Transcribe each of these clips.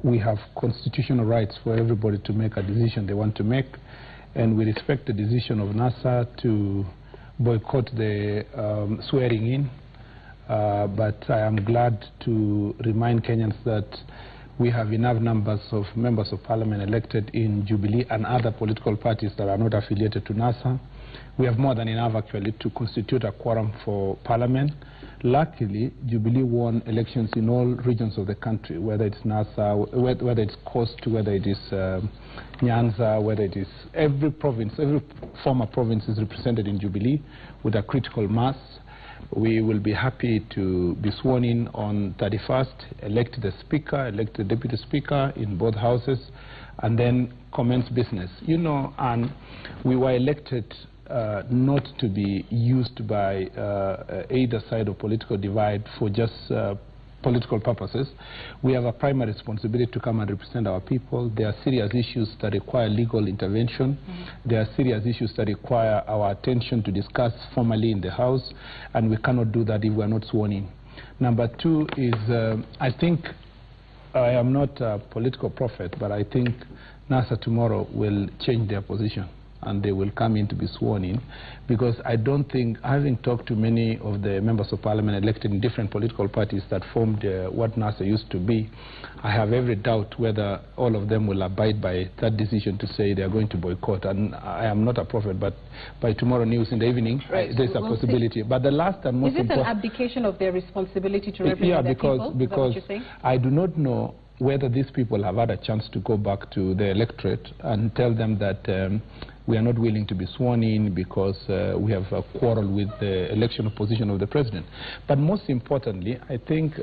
we have constitutional rights for everybody to make a decision they want to make, and we respect the decision of NASA to boycott the swearing in. But I am glad to remind Kenyans that we have enough numbers of members of parliament elected in Jubilee and other political parties that are not affiliated to NASA. We have more than enough actually to constitute a quorum for parliament. Luckily, Jubilee won elections in all regions of the country, whether it's NASA, whether it's Coast, whether it is Nyanza, whether it is every province, every former province is represented in Jubilee with a critical mass. We will be happy to be sworn in on 31st, elect the speaker, elect the deputy speaker in both houses, and then commence business. You know, and we were elected not to be used by either side of political divide for just political purposes. We have a primary responsibility to come and represent our people. There are serious issues that require legal intervention. There are serious issues that require our attention to discuss formally in the House, and we cannot do that if we are not sworn in. Number two is, I think, I am not a political prophet, but I think NASA tomorrow will change their position and they will come in to be sworn in, because I don't think, having talked to many of the members of parliament elected in different political parties that formed what NASA used to be, I have every doubt whether all of them will abide by that decision to say they are going to boycott. And I am not a prophet, but by tomorrow news in the evening, there's a possibility. But the last and most important... Is it an abdication of their responsibility to represent their people? Yeah, because I do not know whether these people have had a chance to go back to the electorate and tell them that we are not willing to be sworn in because we have a quarrel with the election of position of the president. But most importantly, I think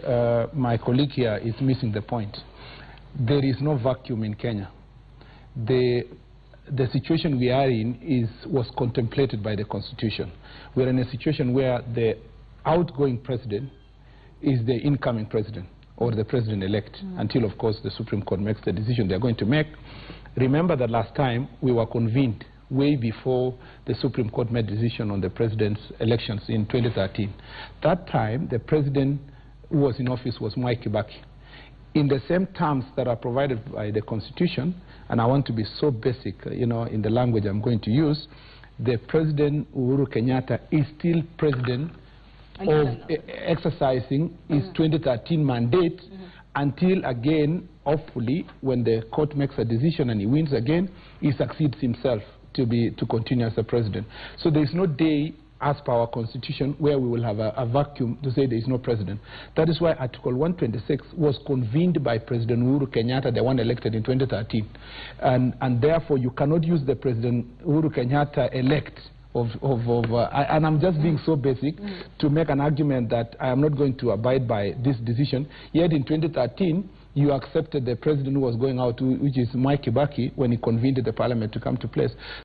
my colleague here is missing the point. There is no vacuum in Kenya. The situation we are in was contemplated by the Constitution. We are in a situation where the outgoing president is the incoming president, or the president-elect, until, of course, the Supreme Court makes the decision they're going to make. Remember that last time we were convened way before the Supreme Court made a decision on the president's elections in 2013. That time, the president who was in office was Mwai Kibaki. In the same terms that are provided by the Constitution, and I want to be so basic, you know, in the language I'm going to use, the President Uhuru Kenyatta is still president of exercising his 2013 mandate until, again, hopefully, when the court makes a decision and he wins again, he succeeds himself to continue as a president. So there is no day, as per our constitution, where we will have a vacuum to say there is no president. That is why Article 126 was convened by President Uhuru Kenyatta, the one elected in 2013. And therefore, you cannot use the President Uhuru Kenyatta elect and I'm just being so basic to make an argument that I am not going to abide by this decision. Yet in 2013, you accepted the president who was going out, which is Mwai Kibaki, when he convened the parliament to come to place.